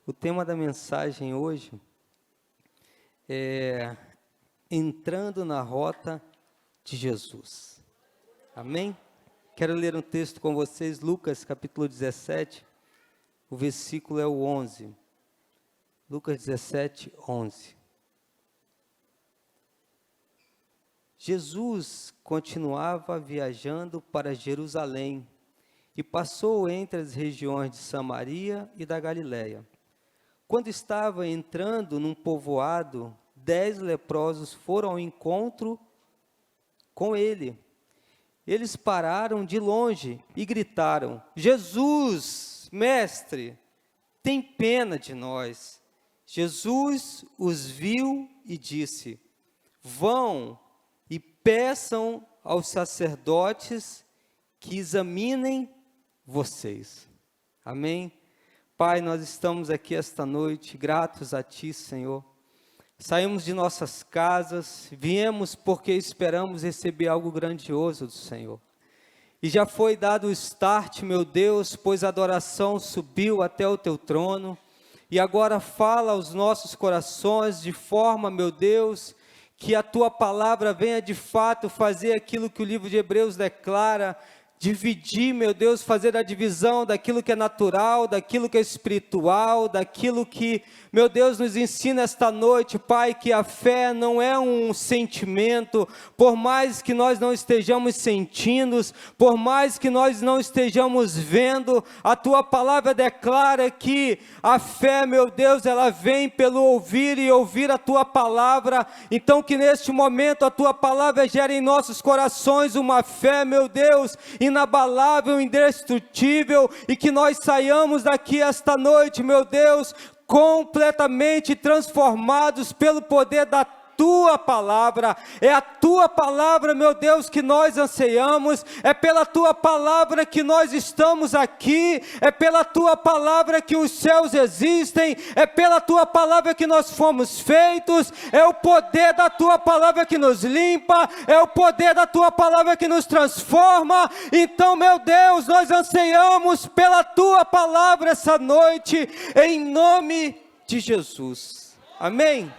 O tema da mensagem hoje é entrando na rota de Jesus. Amém? Quero ler um texto com vocês, Lucas capítulo 17, o versículo é o 11. Lucas 17, 11. Jesus continuava viajando para Jerusalém e passou entre as regiões de Samaria e da Galiléia. Quando estava entrando num povoado, 10 leprosos foram ao encontro com ele. Eles pararam de longe e gritaram: Jesus, mestre, tem pena de nós. Jesus os viu e disse: vão e peçam aos sacerdotes que examinem vocês. Amém? Pai, nós estamos aqui esta noite, gratos a Ti, Senhor. Saímos de nossas casas, viemos porque esperamos receber algo grandioso do Senhor. E já foi dado o start, meu Deus, pois a adoração subiu até o Teu trono. E agora fala aos nossos corações de forma, meu Deus, que a Tua palavra venha de fato fazer aquilo que o livro de Hebreus declara, dividir, meu Deus, fazer a divisão daquilo que é natural, daquilo que é espiritual, daquilo que, meu Deus, nos ensina esta noite, Pai, que a fé não é um sentimento, por mais que nós não estejamos sentindo, por mais que nós não estejamos vendo, a Tua palavra declara que a fé, meu Deus, ela vem pelo ouvir e ouvir a Tua palavra. Então que neste momento a Tua palavra gere em nossos corações uma fé, meu Deus, inabalável, indestrutível, e que nós saiamos daqui esta noite, meu Deus, completamente transformados pelo poder da Tua palavra. É a Tua palavra, meu Deus, que nós anseiamos, é pela Tua palavra que nós estamos aqui, é pela Tua palavra que os céus existem, é pela Tua palavra que nós fomos feitos, é o poder da Tua palavra que nos limpa, é o poder da Tua palavra que nos transforma. Então, meu Deus, nós anseiamos pela Tua palavra essa noite, em nome de Jesus. Amém?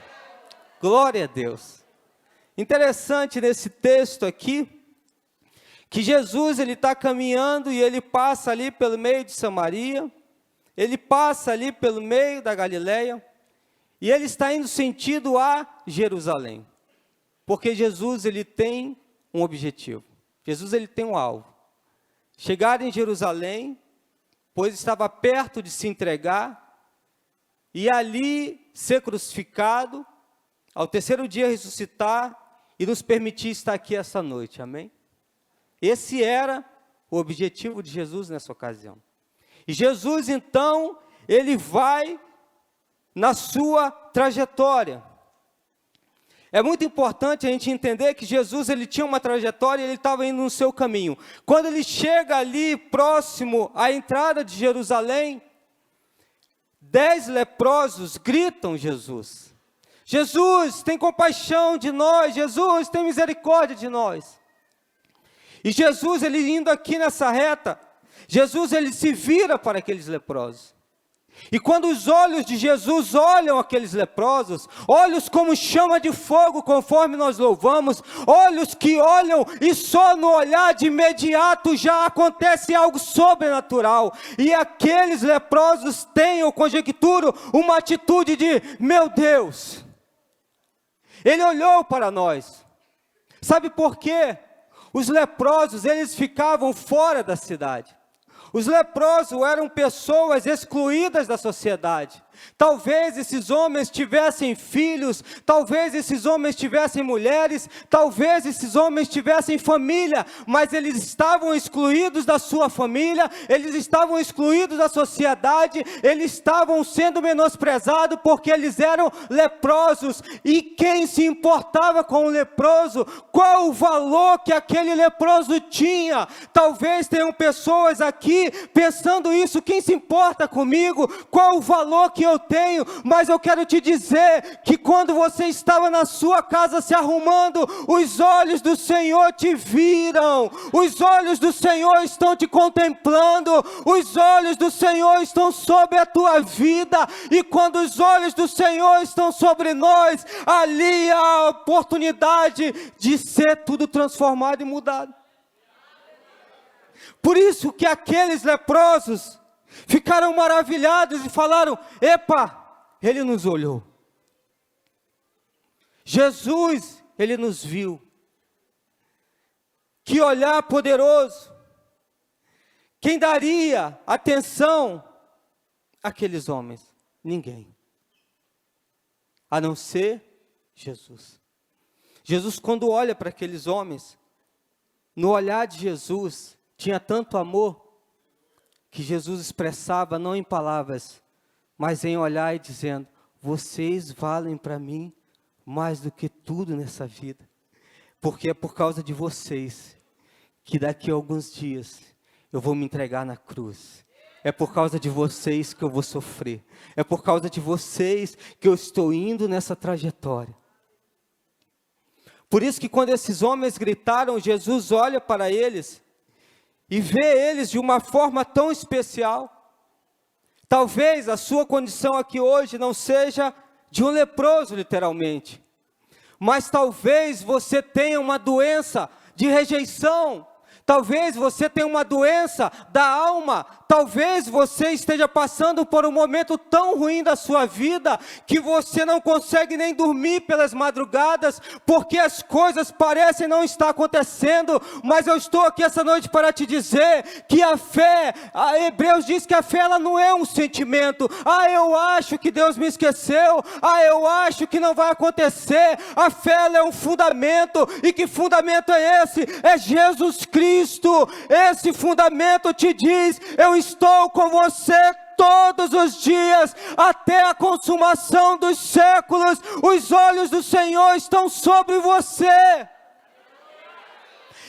Glória a Deus. Interessante nesse texto aqui, que Jesus ele está caminhando e ele passa ali pelo meio de Samaria, ele passa ali pelo meio da Galiléia, e ele está indo sentido a Jerusalém, porque Jesus ele tem um objetivo, Jesus ele tem um alvo, chegar em Jerusalém, pois estava perto de se entregar, e ali ser crucificado, ao terceiro dia ressuscitar e nos permitir estar aqui essa noite, amém? Esse era o objetivo de Jesus nessa ocasião. E Jesus então, ele vai na sua trajetória. É muito importante a gente entender que Jesus ele tinha uma trajetória e ele estava indo no seu caminho. Quando ele chega ali próximo à entrada de Jerusalém, 10 leprosos gritam Jesus. Jesus, tem compaixão de nós, Jesus, tem misericórdia de nós. E Jesus, ele indo aqui nessa reta, Jesus, ele se vira para aqueles leprosos. E quando os olhos de Jesus olham aqueles leprosos, olhos como chama de fogo, conforme nós louvamos, olhos que olham e só no olhar de imediato já acontece algo sobrenatural. E aqueles leprosos têm, eu conjecturo, uma atitude de, meu Deus, Ele olhou para nós. Sabe por quê? Os leprosos, eles ficavam fora da cidade. Os leprosos eram pessoas excluídas da sociedade. Talvez esses homens tivessem filhos, talvez esses homens tivessem mulheres, talvez esses homens tivessem família, mas eles estavam excluídos da sua família, eles estavam excluídos da sociedade, eles estavam sendo menosprezados porque eles eram leprosos. E quem se importava com o leproso? Qual o valor que aquele leproso tinha? Talvez tenham pessoas aqui aqui pensando isso, quem se importa comigo, qual o valor que eu tenho, mas eu quero te dizer que quando você estava na sua casa se arrumando, os olhos do Senhor te viram, os olhos do Senhor estão te contemplando, os olhos do Senhor estão sobre a tua vida, e quando os olhos do Senhor estão sobre nós, ali há a oportunidade de ser tudo transformado e mudado. Por isso que aqueles leprosos ficaram maravilhados e falaram: epa, ele nos olhou. Jesus, ele nos viu. Que olhar poderoso. Quem daria atenção àqueles homens? Ninguém. A não ser Jesus. Jesus, quando olha para aqueles homens, no olhar de Jesus, tinha tanto amor, que Jesus expressava não em palavras, mas em olhar e dizendo: vocês valem para mim mais do que tudo nessa vida, porque é por causa de vocês, que daqui a alguns dias, eu vou me entregar na cruz. É por causa de vocês que eu vou sofrer. É por causa de vocês que eu estou indo nessa trajetória. Por isso que quando esses homens gritaram, Jesus olha para eles e vê eles de uma forma tão especial. Talvez a sua condição aqui hoje não seja de um leproso, literalmente. Mas talvez você tenha uma doença de rejeição. Talvez você tenha uma doença da alma. Talvez você esteja passando por um momento tão ruim da sua vida, que você não consegue nem dormir pelas madrugadas, porque as coisas parecem não estar acontecendo. Mas eu estou aqui essa noite para te dizer que a fé, Hebreus diz que a fé ela não é um sentimento. Eu acho que Deus me esqueceu. Eu acho que não vai acontecer. A fé ela é um fundamento. E que fundamento é esse? É Jesus Cristo. Esse fundamento te diz: eu estou com você todos os dias, até a consumação dos séculos. Os olhos do Senhor estão sobre você.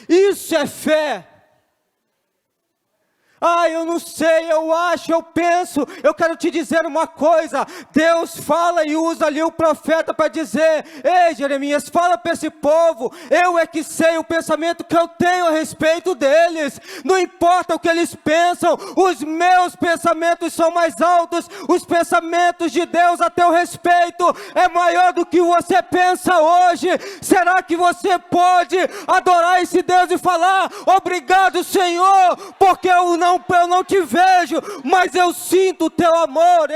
Isso é fé. Eu não sei, eu acho, eu penso. Eu quero te dizer uma coisa. Deus fala e usa ali o profeta para dizer: ei, Jeremias, fala para esse povo. Eu é que sei o pensamento que eu tenho a respeito deles. Não importa o que eles pensam, os meus pensamentos são mais altos. Os pensamentos de Deus a teu respeito é maior do que você pensa hoje. Será que você pode adorar esse Deus e falar: obrigado, Senhor, porque eu não te vejo, mas eu sinto o teu amor.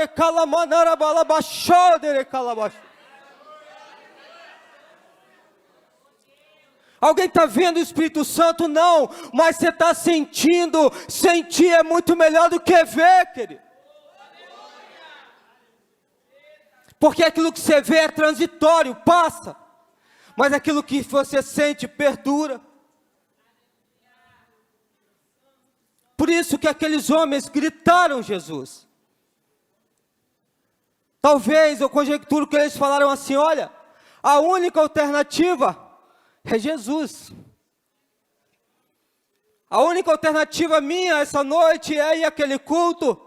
Alguém está vendo o Espírito Santo? Não, mas você está sentindo. Sentir é muito melhor do que ver, querido. Porque aquilo que você vê é transitório, passa, mas aquilo que você sente perdura. Por isso que aqueles homens gritaram Jesus. Talvez eu conjecturo que eles falaram assim: olha, a única alternativa é Jesus. A única alternativa minha essa noite é ir àquele culto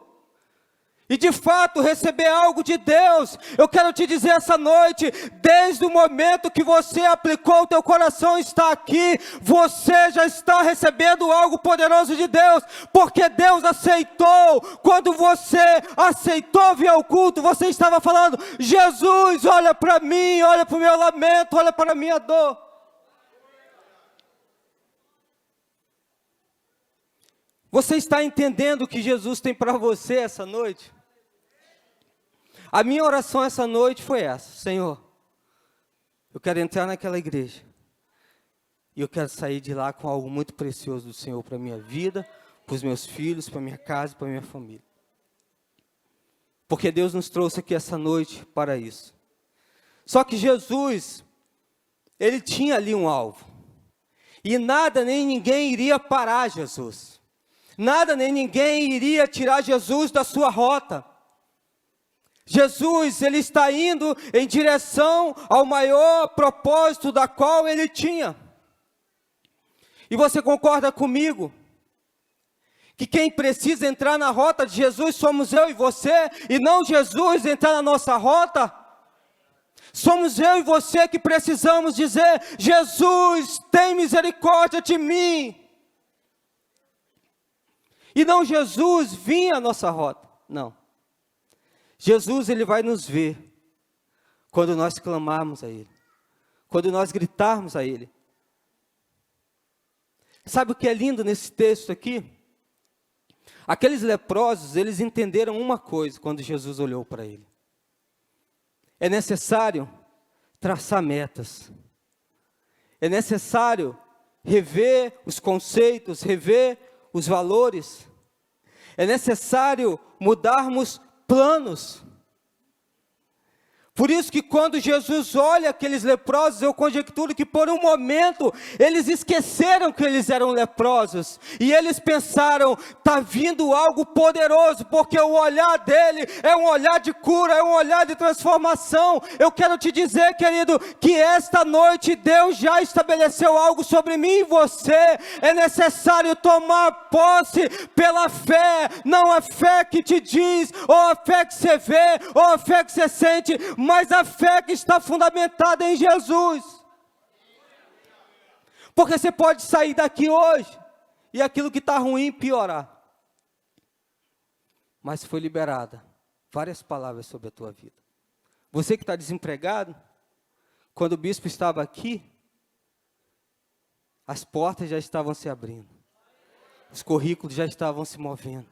e de fato receber algo de Deus. Eu quero te dizer essa noite, desde o momento que você aplicou, o teu coração está aqui, você já está recebendo algo poderoso de Deus, porque Deus aceitou. Quando você aceitou vir ao culto, você estava falando: Jesus, olha para mim, olha para o meu lamento, olha para a minha dor. Você está entendendo o que Jesus tem para você essa noite? A minha oração essa noite foi essa: Senhor, eu quero entrar naquela igreja, e eu quero sair de lá com algo muito precioso do Senhor para a minha vida, para os meus filhos, para a minha casa, para a minha família. Porque Deus nos trouxe aqui essa noite para isso. Só que Jesus, Ele tinha ali um alvo, e nada nem ninguém iria parar Jesus. Nada nem ninguém iria tirar Jesus da sua rota. Jesus, Ele está indo em direção ao maior propósito da qual Ele tinha. E você concorda comigo que quem precisa entrar na rota de Jesus somos eu e você, e não Jesus entrar na nossa rota. Somos eu e você que precisamos dizer: Jesus, tem misericórdia de mim. E não Jesus vir à nossa rota, não. Jesus, Ele vai nos ver quando nós clamarmos a Ele, quando nós gritarmos a Ele. Sabe o que é lindo nesse texto aqui? Aqueles leprosos, eles entenderam uma coisa quando Jesus olhou para ele. É necessário traçar metas. É necessário rever os conceitos, rever os valores. É necessário mudarmos planos. Por isso que quando Jesus olha aqueles leprosos, eu conjecturo que por um momento eles esqueceram que eles eram leprosos. E eles pensaram: está vindo algo poderoso, porque o olhar dele é um olhar de cura, é um olhar de transformação. Eu quero te dizer, querido, que esta noite Deus já estabeleceu algo sobre mim e você. É necessário tomar posse pela fé, não a fé que te diz, ou a fé que você vê, ou a fé que você sente, mas a fé que está fundamentada em Jesus. Porque você pode sair daqui hoje e aquilo que está ruim piorar. Mas foi liberada várias palavras sobre a tua vida. Você que está desempregado, quando o bispo estava aqui, as portas já estavam se abrindo. Os currículos já estavam se movendo.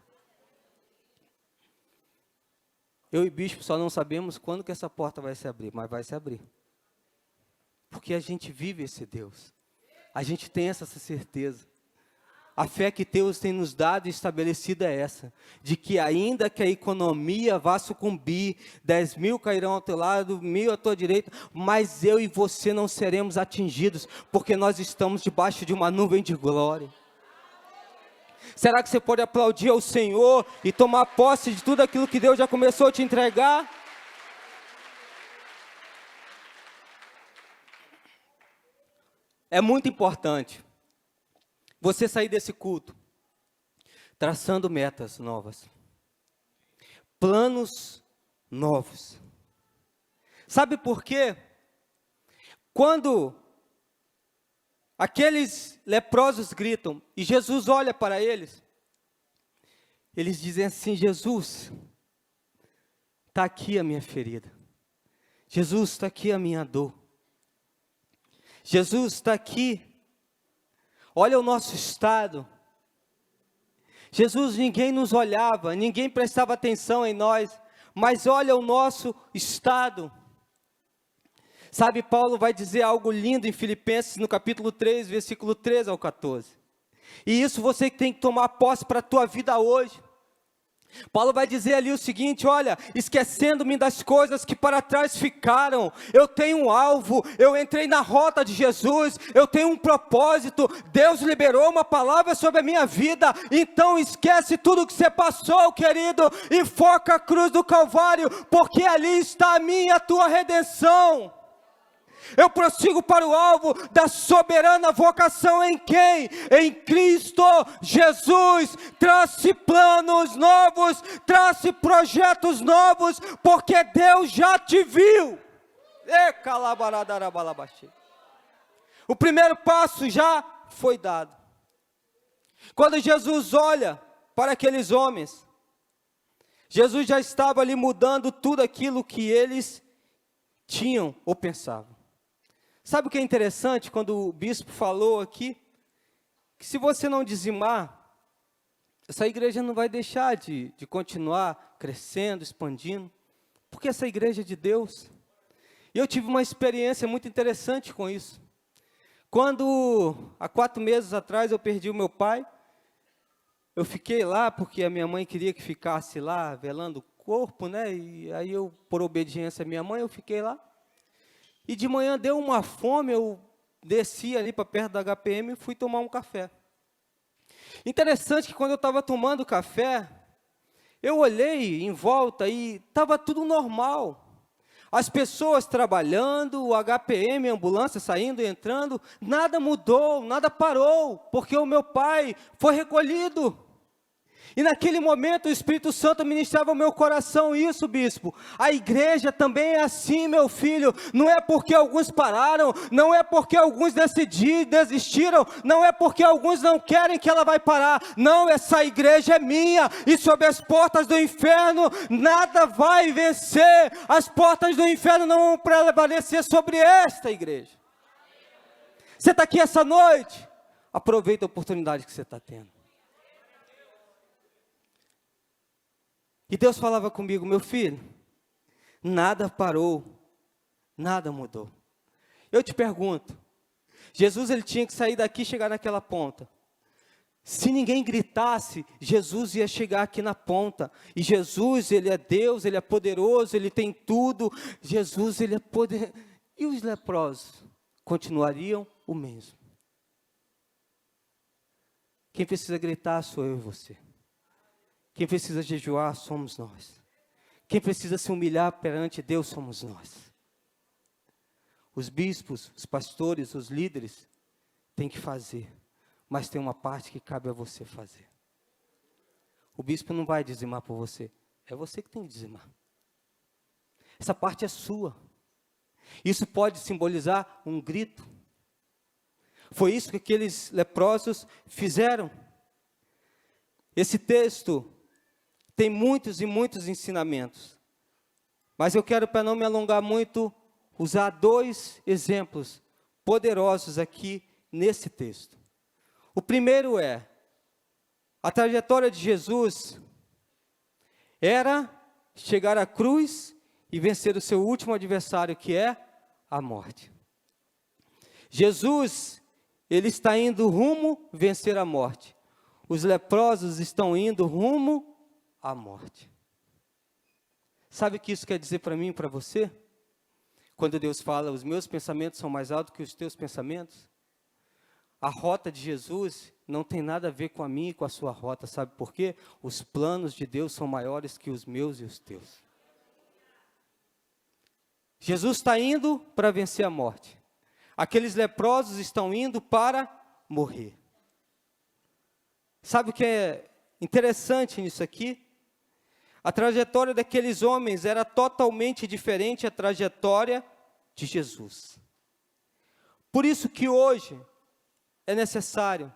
Eu e o bispo só não sabemos quando que essa porta vai se abrir, mas vai se abrir. Porque a gente vive esse Deus. A gente tem essa certeza. A fé que Deus tem nos dado e estabelecido é essa. De que ainda que a economia vá sucumbir, 10.000 cairão ao teu lado, 1.000 à tua direita, mas eu e você não seremos atingidos, porque nós estamos debaixo de uma nuvem de glória. Será que você pode aplaudir ao Senhor e tomar posse de tudo aquilo que Deus já começou a te entregar? É muito importante você sair desse culto traçando metas novas, planos novos. Sabe por quê? Quando aqueles leprosos gritam e Jesus olha para eles, eles dizem assim: Jesus, está aqui a minha ferida. Jesus, está aqui a minha dor. Jesus, está aqui. Olha o nosso estado. Jesus, ninguém nos olhava, ninguém prestava atenção em nós, mas olha o nosso estado. Sabe, Paulo vai dizer algo lindo em Filipenses, no capítulo 3, versículo 13 ao 14. E isso você tem que tomar posse para a tua vida hoje. Paulo vai dizer ali o seguinte: olha, esquecendo-me das coisas que para trás ficaram, eu tenho um alvo, eu entrei na rota de Jesus, eu tenho um propósito, Deus liberou uma palavra sobre a minha vida, então esquece tudo que você passou, querido, e foca a cruz do Calvário, porque ali está a minha e a tua redenção. Eu prossigo para o alvo da soberana vocação em quem? Em Cristo Jesus. Trace planos novos, trace projetos novos, porque Deus já te viu. O primeiro passo já foi dado. Quando Jesus olha para aqueles homens, Jesus já estava ali mudando tudo aquilo que eles tinham ou pensavam. Sabe o que é interessante quando o bispo falou aqui? Que se você não dizimar, essa igreja não vai deixar de continuar crescendo, expandindo, porque essa igreja é de Deus. E eu tive uma experiência muito interessante com isso. Quando, há 4 meses atrás, eu perdi o meu pai, eu fiquei lá porque a minha mãe queria que ficasse lá, velando o corpo, né? E aí eu, por obediência à minha mãe, eu fiquei lá. E de manhã deu uma fome, eu desci ali para perto da HPM e fui tomar um café. Interessante que quando eu estava tomando café, eu olhei em volta e estava tudo normal. As pessoas trabalhando, o HPM, a ambulância saindo e entrando, nada mudou, nada parou, porque o meu pai foi recolhido. E naquele momento o Espírito Santo ministrava ao meu coração isso, bispo. A igreja também é assim, meu filho. Não é porque alguns pararam, não é porque alguns desistiram, não é porque alguns não querem que ela vai parar. Não, essa igreja é minha, e sobre as portas do inferno nada vai vencer. As portas do inferno não vão prevalecer sobre esta igreja. Você está aqui essa noite? Aproveita a oportunidade que você está tendo. E Deus falava comigo, meu filho, nada parou, nada mudou. Eu te pergunto, Jesus ele tinha que sair daqui e chegar naquela ponta. Se ninguém gritasse, Jesus ia chegar aqui na ponta. E Jesus, ele é Deus, ele é poderoso, ele tem tudo. Jesus, ele é poderoso. E os leprosos continuariam o mesmo. Quem precisa gritar sou eu e você. Quem precisa jejuar somos nós. Quem precisa se humilhar perante Deus somos nós. Os bispos, os pastores, os líderes têm que fazer, mas tem uma parte que cabe a você fazer. O bispo não vai dizimar por você, é você que tem que dizimar. Essa parte é sua. Isso pode simbolizar um grito. Foi isso que aqueles leprosos fizeram. Esse texto tem muitos e muitos ensinamentos. Mas eu quero, para não me alongar muito, usar 2 exemplos poderosos aqui nesse texto. O primeiro é, a trajetória de Jesus era chegar à cruz e vencer o seu último adversário, que é a morte. Jesus, ele está indo rumo vencer a morte. Os leprosos estão indo rumo à morte. Sabe o que isso quer dizer para mim e para você? Quando Deus fala, os meus pensamentos são mais altos que os teus pensamentos. A rota de Jesus não tem nada a ver com a minha e com a sua rota. Sabe por quê? Os planos de Deus são maiores que os meus e os teus. Jesus está indo para vencer a morte. Aqueles leprosos estão indo para morrer. Sabe o que é interessante nisso aqui? A trajetória daqueles homens era totalmente diferente da trajetória de Jesus. Por isso que hoje é necessário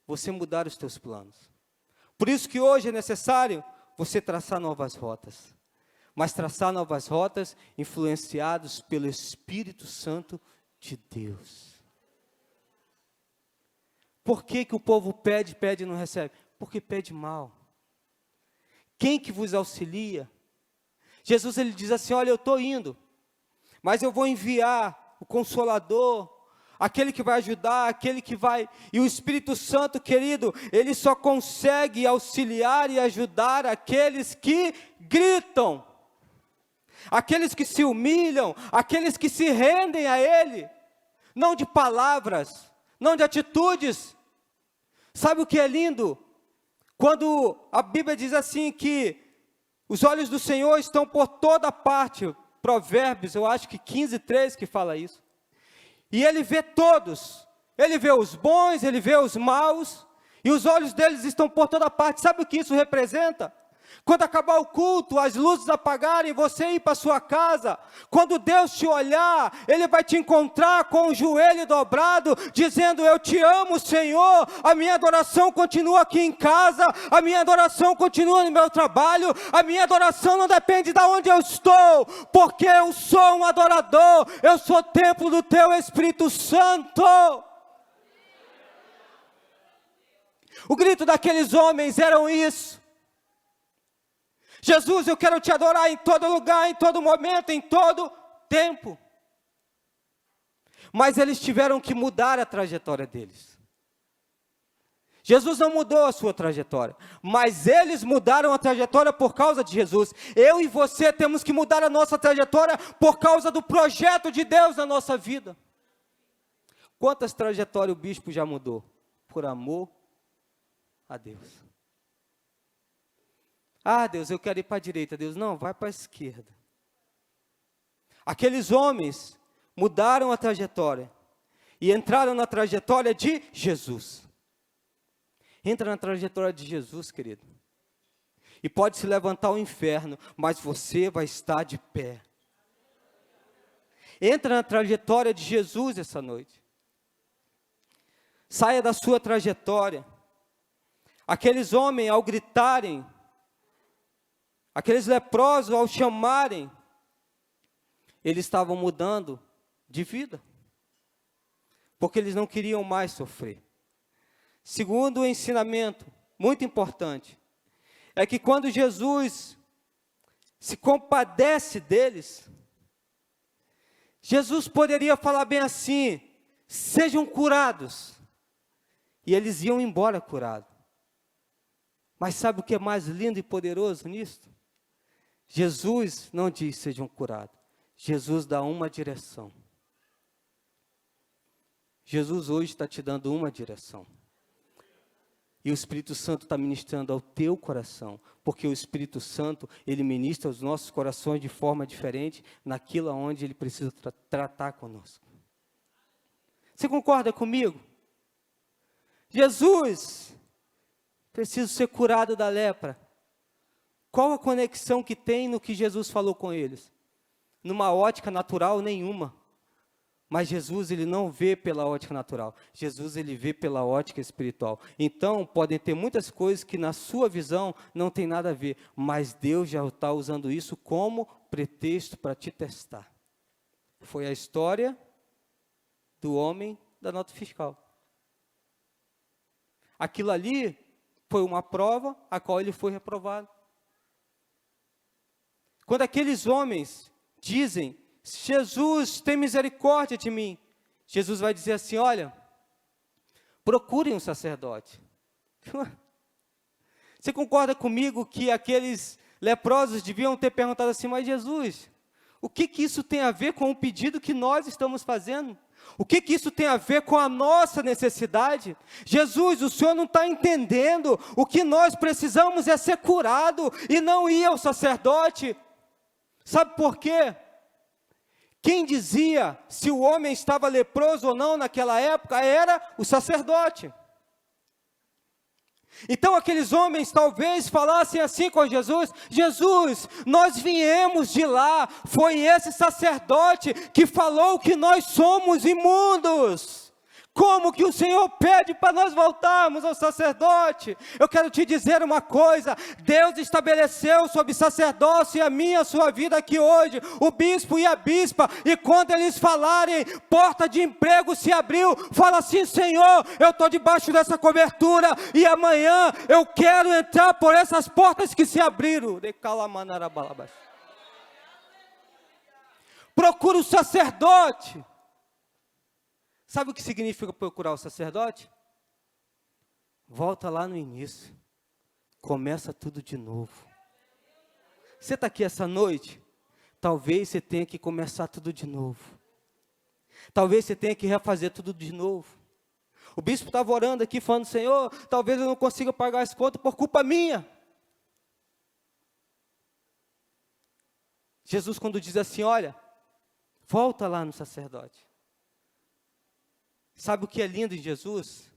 você mudar os teus planos. Por isso que hoje é necessário você traçar novas rotas. Mas traçar novas rotas influenciados pelo Espírito Santo de Deus. Por que que o povo pede e não recebe? Porque pede mal. Quem que vos auxilia? Jesus ele diz assim, olha, eu estou indo, mas eu vou enviar o Consolador, aquele que vai ajudar, aquele que vai... E o Espírito Santo, querido, ele só consegue auxiliar e ajudar aqueles que gritam, aqueles que se humilham, aqueles que se rendem a Ele, não de palavras, não de atitudes. Sabe o que é lindo? Quando a Bíblia diz assim que os olhos do Senhor estão por toda parte, Provérbios, eu acho que 15:3 que fala isso. E Ele vê todos, Ele vê os bons, Ele vê os maus, e os olhos deles estão por toda parte. Sabe o que isso representa? Quando acabar o culto, as luzes apagarem, você ir para sua casa, quando Deus te olhar, Ele vai te encontrar com o joelho dobrado, dizendo, eu te amo, Senhor, a minha adoração continua aqui em casa, a minha adoração continua no meu trabalho, a minha adoração não depende de onde eu estou, porque eu sou um adorador, eu sou templo do Teu Espírito Santo. O grito daqueles homens era isso. Jesus, eu quero te adorar em todo lugar, em todo momento, em todo tempo. Mas eles tiveram que mudar a trajetória deles. Jesus não mudou a sua trajetória, mas eles mudaram a trajetória por causa de Jesus. Eu e você temos que mudar a nossa trajetória por causa do projeto de Deus na nossa vida. Quantas trajetórias o bispo já mudou? Por amor a Deus. Ah, Deus, eu quero ir para a direita. Deus, não, vai para a esquerda. Aqueles homens mudaram a trajetória e entraram na trajetória de Jesus. Entra na trajetória de Jesus, querido. E pode se levantar o inferno, mas você vai estar de pé. Entra na trajetória de Jesus essa noite. Saia da sua trajetória. Aqueles homens, ao gritarem, aqueles leprosos, ao chamarem, eles estavam mudando de vida. Porque eles não queriam mais sofrer. Segundo o ensinamento, muito importante, é que quando Jesus se compadece deles, Jesus poderia falar bem assim: sejam curados. E eles iam embora curados. Mas sabe o que é mais lindo e poderoso nisso? Jesus não diz sejam curados. Jesus dá uma direção. Jesus hoje está te dando uma direção. E o Espírito Santo está ministrando ao teu coração. Porque o Espírito Santo, ele ministra os nossos corações de forma diferente naquilo onde ele precisa tratar conosco. Você concorda comigo? Jesus precisa ser curado da lepra. Qual a conexão que tem no que Jesus falou com eles? Numa ótica natural, nenhuma. Mas Jesus, ele não vê pela ótica natural. Jesus, ele vê pela ótica espiritual. Então, podem ter muitas coisas que na sua visão não tem nada a ver. Mas Deus já está usando isso como pretexto para te testar. Foi a história do homem da nota fiscal. Aquilo ali foi uma prova a qual ele foi reprovado. Quando aqueles homens dizem: Jesus, tem misericórdia de mim, Jesus vai dizer assim: olha, procurem um sacerdote. Você concorda comigo que aqueles leprosos deviam ter perguntado assim: mas Jesus, o que isso tem a ver com o pedido que nós estamos fazendo? O que isso tem a ver com a nossa necessidade? Jesus, o Senhor não está entendendo. O que nós precisamos é ser curado e não ir ao sacerdote. Sabe por quê? Quem dizia se o homem estava leproso ou não naquela época era o sacerdote. Então aqueles homens talvez falassem assim com Jesus: Jesus, nós viemos de lá, foi esse sacerdote que falou que nós somos imundos. Como que o Senhor pede para nós voltarmos ao sacerdote? Eu quero te dizer uma coisa: Deus estabeleceu sobre sacerdócio e a minha e a sua vida aqui hoje, o bispo e a bispa, e quando eles falarem, porta de emprego se abriu, fala assim: Senhor, eu estou debaixo dessa cobertura, e amanhã eu quero entrar por essas portas que se abriram. Procura o sacerdote. Sabe o que significa procurar o sacerdote? Volta lá no início. Começa tudo de novo. Você está aqui essa noite? Talvez você tenha que começar tudo de novo. Talvez você tenha que refazer tudo de novo. O bispo estava orando aqui falando: Senhor, talvez eu não consiga pagar as contas por culpa minha. Jesus, quando diz assim: olha, volta lá no sacerdote. Sabe o que é lindo em Jesus?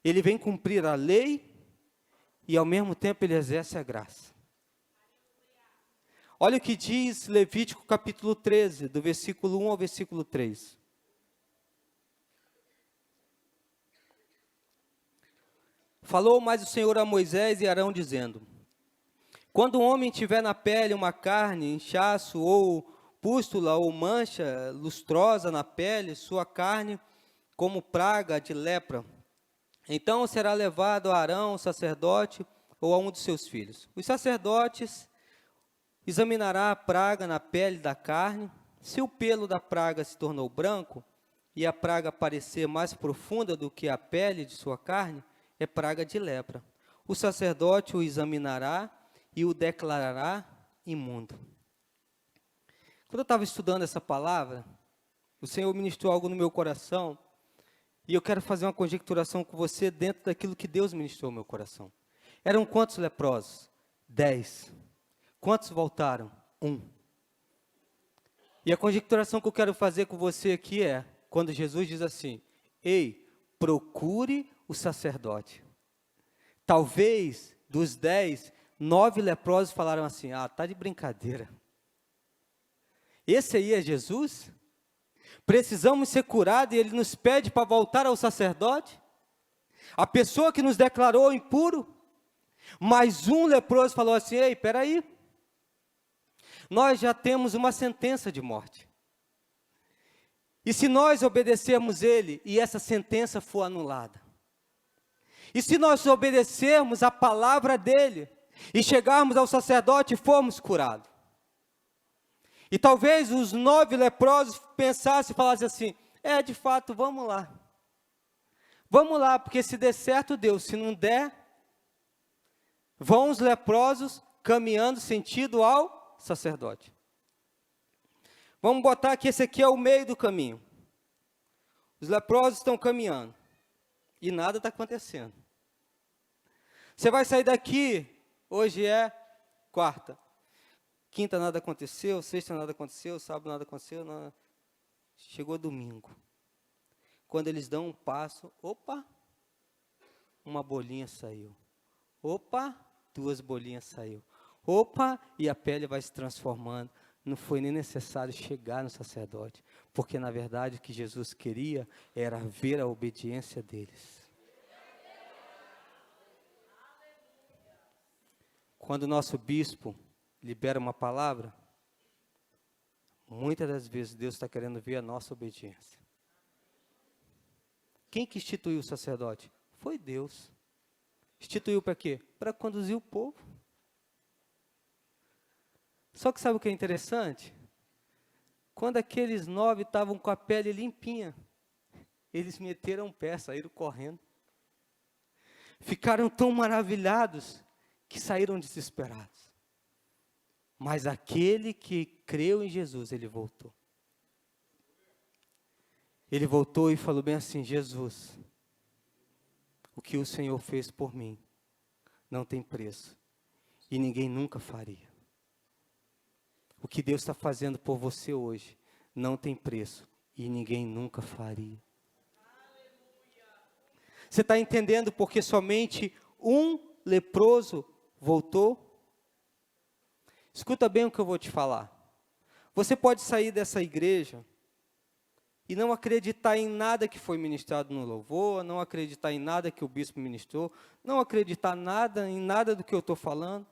Ele vem cumprir a lei e ao mesmo tempo ele exerce a graça. Olha o que diz Levítico capítulo 13, do versículo 1 ao versículo 3. Falou mais o Senhor a Moisés e Arão, dizendo: quando um homem tiver na pele uma carne, inchaço ou pústula ou mancha lustrosa na pele, sua carne como praga de lepra, então será levado a Arão, o sacerdote, ou a um de seus filhos. Os sacerdotes examinará a praga na pele da carne. Se o pelo da praga se tornou branco, e a praga parecer mais profunda do que a pele de sua carne, é praga de lepra. O sacerdote o examinará e o declarará imundo. Quando eu estava estudando essa palavra, o Senhor ministrou algo no meu coração, e eu quero fazer uma conjecturação com você dentro daquilo que Deus ministrou no meu coração. Eram quantos leprosos? 10. Quantos voltaram? 1. E a conjecturação que eu quero fazer com você aqui é, quando Jesus diz assim: ei, procure o sacerdote. Talvez, dos 10, 9 leprosos falaram assim: ah, tá de brincadeira. Esse aí é Jesus? Precisamos ser curados e ele nos pede para voltar ao sacerdote? A pessoa que nos declarou impuro? Mas um leproso falou assim: ei, peraí, nós já temos uma sentença de morte. E se nós obedecermos ele e essa sentença for anulada? E se nós obedecermos a palavra dele e chegarmos ao sacerdote e formos curados? E talvez os 9 leprosos pensassem e falassem assim: de fato, vamos lá. Vamos lá, porque se der certo, deu. Se não der, vão os leprosos caminhando sentido ao sacerdote. Vamos botar que esse aqui é o meio do caminho. Os leprosos estão caminhando e nada está acontecendo. Você vai sair daqui, hoje é quarta. Quinta nada aconteceu, sexta nada aconteceu, sábado nada aconteceu, nada. Chegou domingo. Quando eles dão um passo, opa, uma bolinha saiu. Opa, 2 bolinhas saiu. Opa, e a pele vai se transformando. Não foi nem necessário chegar no sacerdote, porque na verdade o que Jesus queria era ver a obediência deles. Quando o nosso bispo libera uma palavra, muitas das vezes Deus está querendo ver a nossa obediência. Quem que instituiu o sacerdote? Foi Deus. Instituiu para quê? Para conduzir o povo. Só que sabe o que é interessante? Quando aqueles 9 estavam com a pele limpinha, eles meteram o pé, saíram correndo. Ficaram tão maravilhados que saíram desesperados. Mas aquele que creu em Jesus, ele voltou. Ele voltou e falou bem assim: Jesus, o que o Senhor fez por mim não tem preço e ninguém nunca faria. O que Deus está fazendo por você hoje não tem preço e ninguém nunca faria. Você está entendendo porque somente um leproso voltou? Escuta bem o que eu vou te falar. Você pode sair dessa igreja e não acreditar em nada que foi ministrado no louvor, não acreditar em nada que o bispo ministrou, não acreditar em nada do que eu estou falando,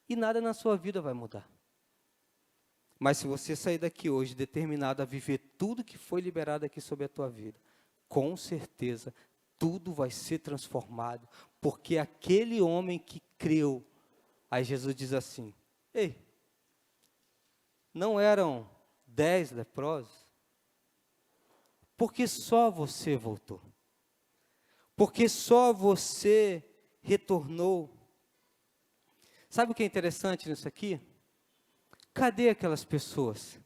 e nada na sua vida vai mudar. Mas se você sair daqui hoje determinado a viver tudo que foi liberado aqui sobre a tua vida, com certeza tudo vai ser transformado, porque aquele homem que creu, aí Jesus diz assim: ei, não eram 10 leprosos? Porque só você voltou? Porque só você retornou? Sabe o que é interessante nisso aqui? Cadê aquelas pessoas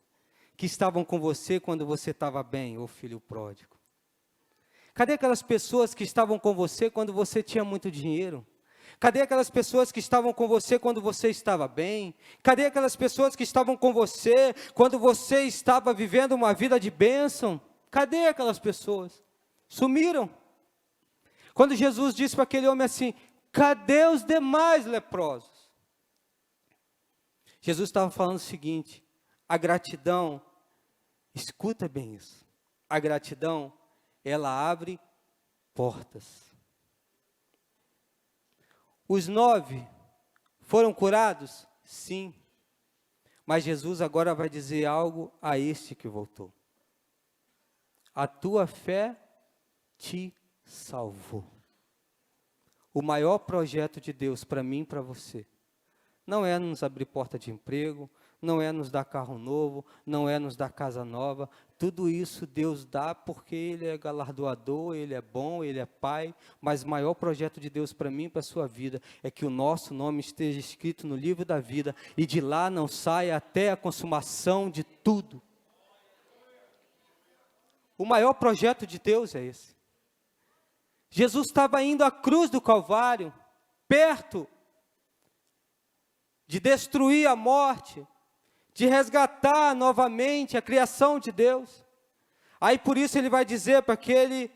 que estavam com você quando você estava bem, ô filho pródigo? Cadê aquelas pessoas que estavam com você quando você tinha muito dinheiro? Cadê aquelas pessoas que estavam com você quando você estava bem? Cadê aquelas pessoas que estavam com você quando você estava vivendo uma vida de bênção? Cadê aquelas pessoas? Sumiram. Quando Jesus disse para aquele homem assim: cadê os demais leprosos? Jesus estava falando o seguinte: a gratidão, escuta bem isso, a gratidão, ela abre portas. Os 9 foram curados? Sim. Mas Jesus agora vai dizer algo a este que voltou: a tua fé te salvou. O maior projeto de Deus para mim e para você não é nos abrir porta de emprego, não é nos dar carro novo, não é nos dar casa nova. Tudo isso Deus dá porque Ele é galardoador, Ele é bom, Ele é Pai. Mas o maior projeto de Deus para mim e para a sua vida é que o nosso nome esteja escrito no livro da vida e de lá não saia até a consumação de tudo. O maior projeto de Deus é esse. Jesus estava indo à cruz do Calvário, perto de destruir a morte, de resgatar novamente a criação de Deus. Aí por isso ele vai dizer para aquele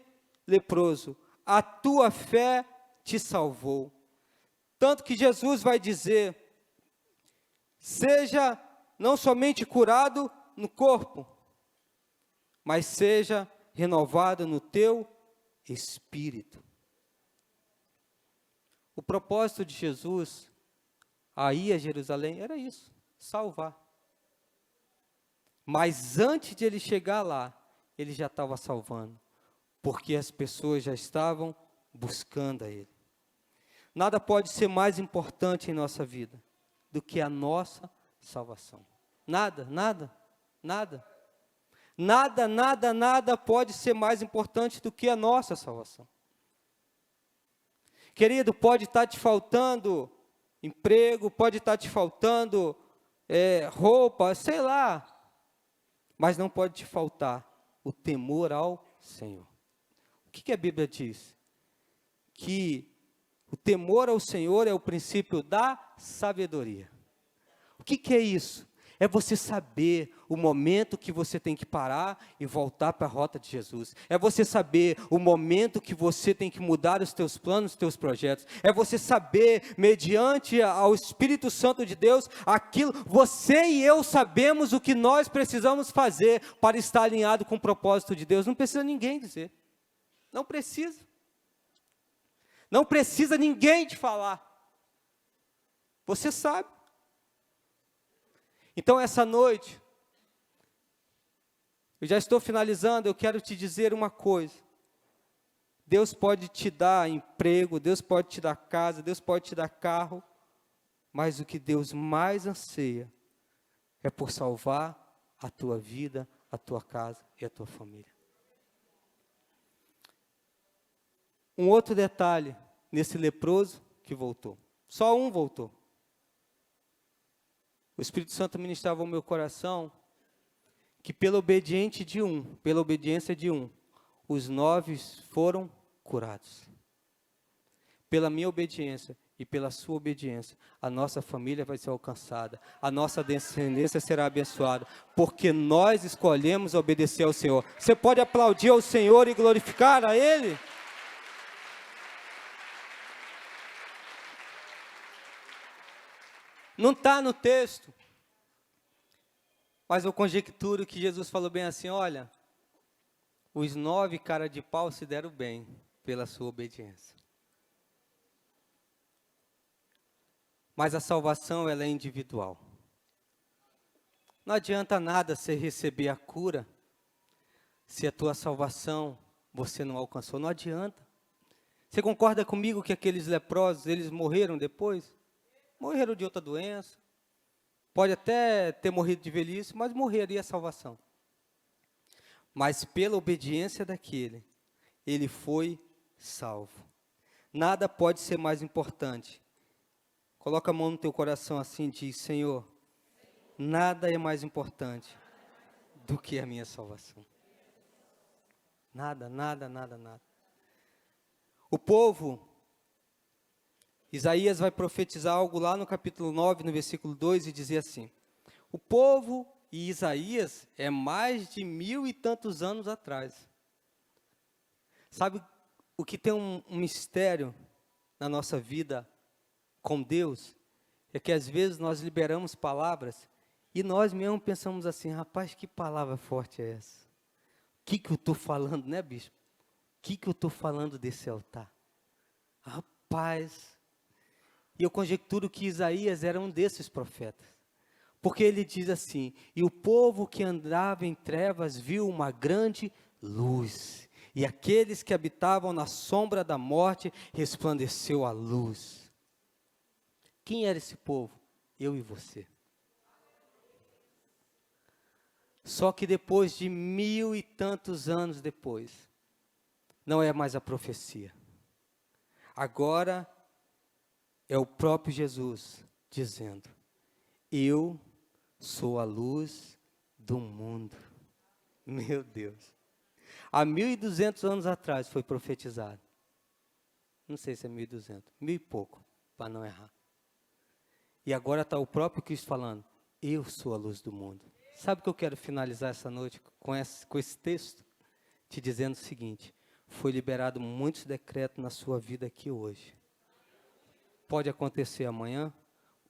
leproso: a tua fé te salvou. Tanto que Jesus vai dizer, seja não somente curado no corpo, mas seja renovado no teu espírito. O propósito de Jesus a ir a Jerusalém era isso, salvar. Mas antes de ele chegar lá, ele já estava salvando, porque as pessoas já estavam buscando a ele. Nada pode ser mais importante em nossa vida do que a nossa salvação. Nada, nada, nada. Nada, nada, nada pode ser mais importante do que a nossa salvação. Querido, pode estar te faltando emprego, pode estar te faltando roupa, sei lá, mas não pode te faltar o temor ao Senhor. O que a Bíblia diz? Que o temor ao Senhor é o princípio da sabedoria. O que é isso? É você saber o momento que você tem que parar e voltar para a rota de Jesus. É você saber o momento que você tem que mudar os teus planos, os teus projetos. É você saber, mediante ao Espírito Santo de Deus, aquilo, você e eu sabemos o que nós precisamos fazer para estar alinhado com o propósito de Deus. Não precisa ninguém dizer. Não precisa. Não precisa ninguém te falar. Você sabe. Então, essa noite, eu já estou finalizando, eu quero te dizer uma coisa. Deus pode te dar emprego, Deus pode te dar casa, Deus pode te dar carro, mas o que Deus mais anseia é por salvar a tua vida, a tua casa e a tua família. Um outro detalhe nesse leproso que voltou. Só um voltou. O Espírito Santo ministrava ao meu coração que pela obediência de um, os 9 foram curados. Pela minha obediência e pela sua obediência, a nossa família vai ser alcançada, a nossa descendência será abençoada, porque nós escolhemos obedecer ao Senhor. Você pode aplaudir ao Senhor e glorificar a Ele? Não está no texto, mas eu conjecturo que Jesus falou bem assim, olha, os 9 cara de pau se deram bem pela sua obediência. Mas a salvação, ela é individual. Não adianta nada você receber a cura, se a tua salvação você não alcançou, não adianta. Você concorda comigo que aqueles leprosos, eles morreram depois? Morreram de outra doença, pode até ter morrido de velhice, mas morreria a salvação. Mas pela obediência daquele, ele foi salvo. Nada pode ser mais importante. Coloca a mão no teu coração assim e diz, Senhor, nada é mais importante do que a minha salvação. Nada, nada, nada, nada. O povo, Isaías vai profetizar algo lá no capítulo 9, no versículo 2, e dizer assim, o povo e Isaías é mais de 1000 e tantos anos atrás. Sabe o que tem um mistério na nossa vida com Deus? É que às vezes nós liberamos palavras e nós mesmos pensamos assim, rapaz, que palavra forte é essa? O que eu estou falando, né, bispo? O que eu estou falando desse altar? Rapaz... E eu conjecturo que Isaías era um desses profetas. Porque ele diz assim, e o povo que andava em trevas viu uma grande luz. E aqueles que habitavam na sombra da morte resplandeceu a luz. Quem era esse povo? Eu e você. Só que depois de 1000 e tantos anos depois, não é mais a profecia. Agora é o próprio Jesus dizendo, eu sou a luz do mundo. Meu Deus. Há 1200 anos atrás foi profetizado. Não sei se é 1200, 1000 e pouco, para não errar. E agora está o próprio Cristo falando, eu sou a luz do mundo. Sabe o que eu quero finalizar essa noite com esse texto? Te dizendo o seguinte, foi liberado muitos decretos na sua vida aqui hoje. Pode acontecer amanhã,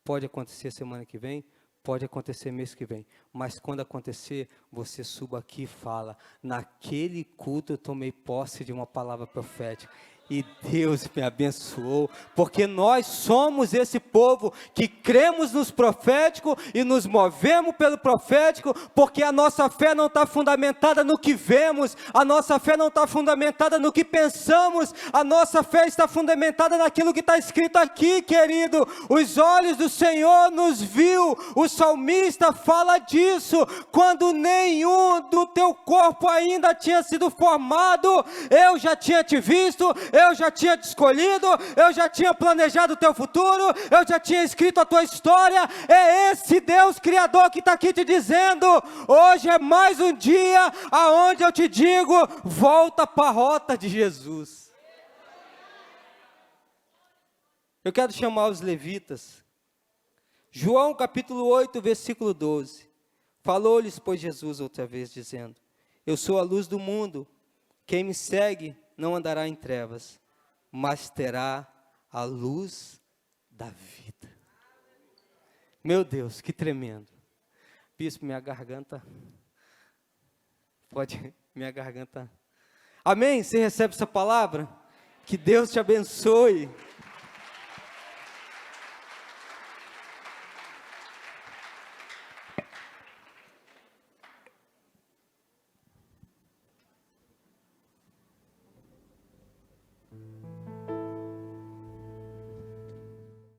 pode acontecer semana que vem, pode acontecer mês que vem, mas quando acontecer, você suba aqui e fala, naquele culto eu tomei posse de uma palavra profética, e Deus me abençoou, porque nós somos esse povo que cremos nos proféticos e nos movemos pelo profético, porque a nossa fé não está fundamentada no que vemos, a nossa fé não está fundamentada no que pensamos, a nossa fé está fundamentada naquilo que está escrito aqui, querido. Os olhos do Senhor nos viu, o salmista fala disso, quando nenhum do teu corpo ainda tinha sido formado, eu já tinha te visto, eu já tinha te escolhido, eu já tinha planejado o teu futuro, eu já tinha escrito a tua história. É esse Deus Criador que está aqui te dizendo, hoje é mais um dia, aonde eu te digo, volta para a rota de Jesus. Eu quero chamar os levitas, João capítulo 8, versículo 12, falou-lhes, pois, Jesus outra vez, dizendo, eu sou a luz do mundo, quem me segue não andará em trevas, mas terá a luz da vida. Meu Deus, que tremendo. Bispo, minha garganta, minha garganta. Amém? Você recebe essa palavra? Que Deus te abençoe.